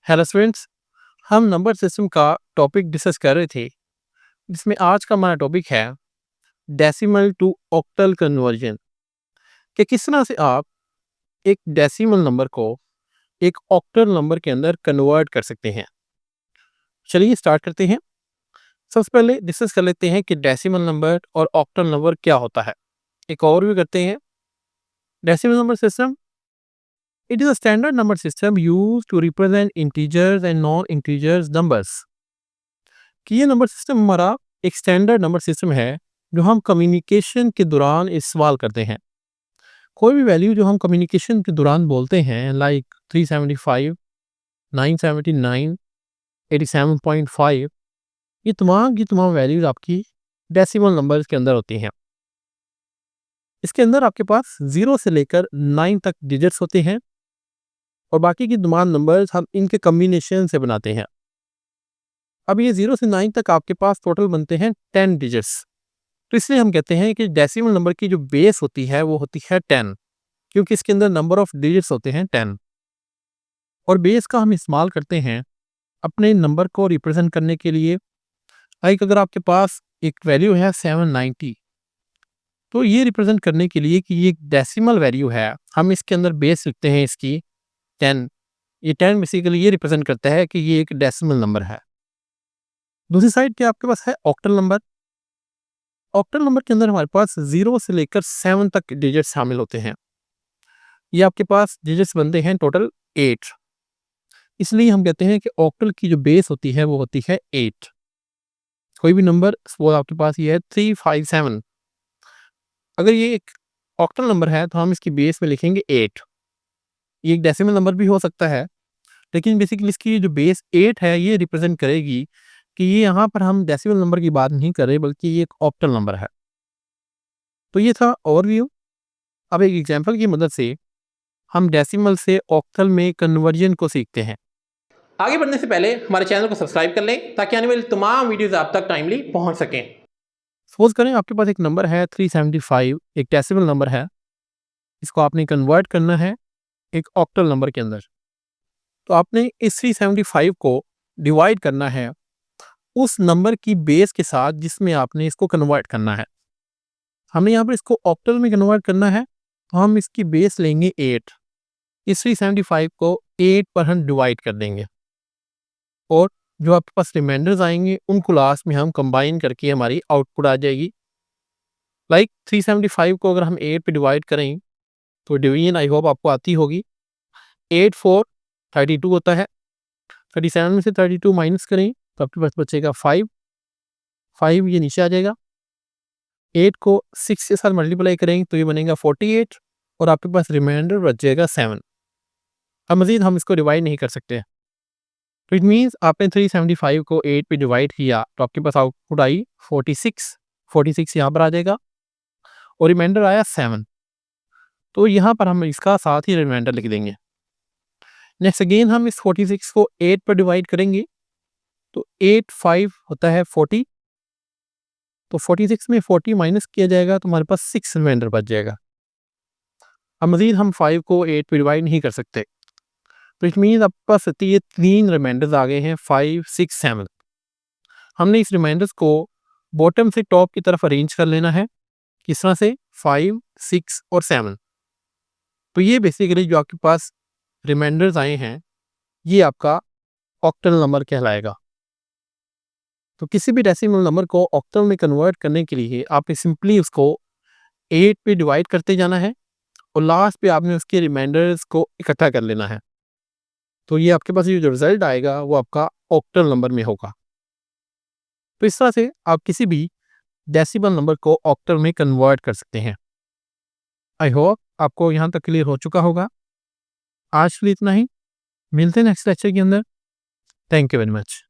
Hello students. हम number system का topic discuss कर रहे थे, जिसमें आज का हमारा टॉपिक है डेसिमल टू ऑक्टल कन्वर्जन। कि किस तरह से आप एक डेसिमल नंबर को एक ऑक्टल नंबर के अंदर कन्वर्ट कर सकते हैं। चलिए स्टार्ट करते हैं। सबसे पहले डिस्कस कर लेते हैं कि डेसिमल नंबर और ऑक्टल नंबर क्या होता है। एक ओवरव्यू करते हैं। Decimal number system, it is a standard number system used to represent integers and non integers numbers. कि ये नंबर सिस्टम हमारा एक स्टैंडर्ड नंबर सिस्टम है जो हम कम्युनिकेशन के दौरान इस्तेमाल करते हैं। कोई भी वैल्यू जो हम कम्युनिकेशन के दौरान बोलते हैं, लाइक 375, 979, 87.5, ये तमाम की तमाम वैल्यूज आपकी डेसिमल नंबर्स के अंदर होती हैं। इसके अंदर आपके पास 0 से लेकर 9 तक डिजिट्स होते हैं और बाकी की तमाम नंबर्स हम इनके कम्बिनेशन से बनाते हैं। अब ये 0 से 9 तक आपके पास टोटल बनते हैं 10 डिजिट्स। तो इसलिए हम कहते हैं कि डेसिमल नंबर की जो बेस होती है वो होती है 10, क्योंकि इसके अंदर नंबर ऑफ डिजिट्स होते हैं 10। और बेस का हम इस्तेमाल करते हैं अपने नंबर को रिप्रेजेंट करने के लिए। लाइक अगर आपके पास एक वैल्यू है 790, तो ये रिप्रेजेंट करने के लिए कि ये एक डेसिमल वैल्यू है, हम इसके अंदर बेस लिखते हैं इसकी 10। ये 10 बेसिकली ये रिप्रेजेंट करता है कि ये एक डेसिमल नंबर है। दूसरी साइड पे आपके पास है ऑक्टल नंबर। ऑक्टल नंबर के अंदर हमारे पास 0 से लेकर 7 तक डिजिट शामिल होते हैं। ये आपके पास डिजिट्स बनते हैं टोटल 8। इसलिए हम कहते हैं कि ऑक्टल की जो बेस होती है वो होती है 8। कोई भी नंबर सपोज आपके पास ये है 357, अगर ये एक ऑक्टल नंबर है तो हम इसकी बेस में लिखेंगे 8। ये एक डेसिमल नंबर भी हो सकता है, लेकिन बेसिकली इसकी जो बेस 8 है ये रिप्रेजेंट करेगी कि ये यहाँ पर हम डेसिमल नंबर की बात नहीं कर रहे, बल्कि ये एक ऑक्टल नंबर है। तो ये था ओवरव्यू। अब एक एग्जांपल की मदद से हम डेसिमल से ऑक्टल में कन्वर्जन को सीखते हैं। आगे बढ़ने से पहले हमारे चैनल को सब्सक्राइब कर लें ताकि आने वाली तमाम वीडियोस आप तक टाइमली पहुंच सकें। सपोज करें आपके पास एक नंबर है 375, एक डेसिमल नंबर है। इसको आपने कन्वर्ट करना है एक ऑक्टल नंबर के अंदर। तो आपने इस 375 को डिवाइड करना है उस नंबर की बेस के साथ जिसमें आपने इसको कन्वर्ट करना है। हमें यहाँ पर इसको ऑक्टल में कन्वर्ट करना है, तो हम इसकी बेस लेंगे 8। इस 375 को 8 पर हम डिवाइड कर देंगे और जो आपके पास रिमाइंडर्स आएंगे उनको लास्ट में हम कंबाइन करके हमारी आउटपुट आ जाएगी। लाइक 375 को अगर हम 8 पे डिवाइड करें तो डिवीजन आई होप आपको आती होगी। 8 4 32 होता है। 37 में से 32 माइनस करें तो आपके पास बचेगा 5। 5 ये नीचे आ जाएगा। 8 को 6 के साथ मल्टीप्लाई करेंगे तो ये बनेगा 48 और आपके पास रिमाइंडर बच जाएगा 7। अब मजीद हम इसको डिवाइड नहीं कर सकते। तो इट मीन्स आपने 375 को 8 पे डिवाइड किया तो आपके पास आउटपुट आई 46। 46 यहाँ पर आ जाएगा और रिमाइंडर आया 7। तो यहाँ पर हम इसका साथ ही रिमाइंडर लिख देंगे। नेक्स्ट अगेन हम इस 46 को 8 पर डिवाइड करेंगे तो 8 5 होता है 40। तो 46 में 40 माइनस किया जाएगा तो हमारे पास 6 रिमाइंडर बच जाएगा। अब मजीद हम 5 को 8 पे डिवाइड नहीं कर सकते, तो इट मीन्स आपके पास ये 3 रिमाइंडर्स आ गए हैं 5 6 7। हमने इस रिमाइंडर्स को बॉटम से टॉप की तरफ अरेंज कर लेना है। किस तरह से? 5 6 और 7। तो ये बेसिकली जो आपके पास रिमाइंडर्स आए हैं ये आपका ऑक्टल नंबर कहलाएगा। तो किसी भी डेसिमल नंबर को ऑक्टल में कन्वर्ट करने के लिए आपने सिंपली उसको 8 पे डिवाइड करते जाना है और लास्ट पे आपने उसके रिमाइंडर्स को इकट्ठा कर लेना है। तो ये आपके पास ये जो रिजल्ट आएगा वो आपका ऑक्टल नंबर में होगा। तो इस तरह से आप किसी भी डेसिमल नंबर को ऑक्टल में कन्वर्ट कर सकते हैं। आई होप आपको यहाँ तक क्लियर हो चुका होगा। आज के लिए इतना ही, मिलते हैं नेक्स्ट लेक्चर के अंदर। Thank you very much.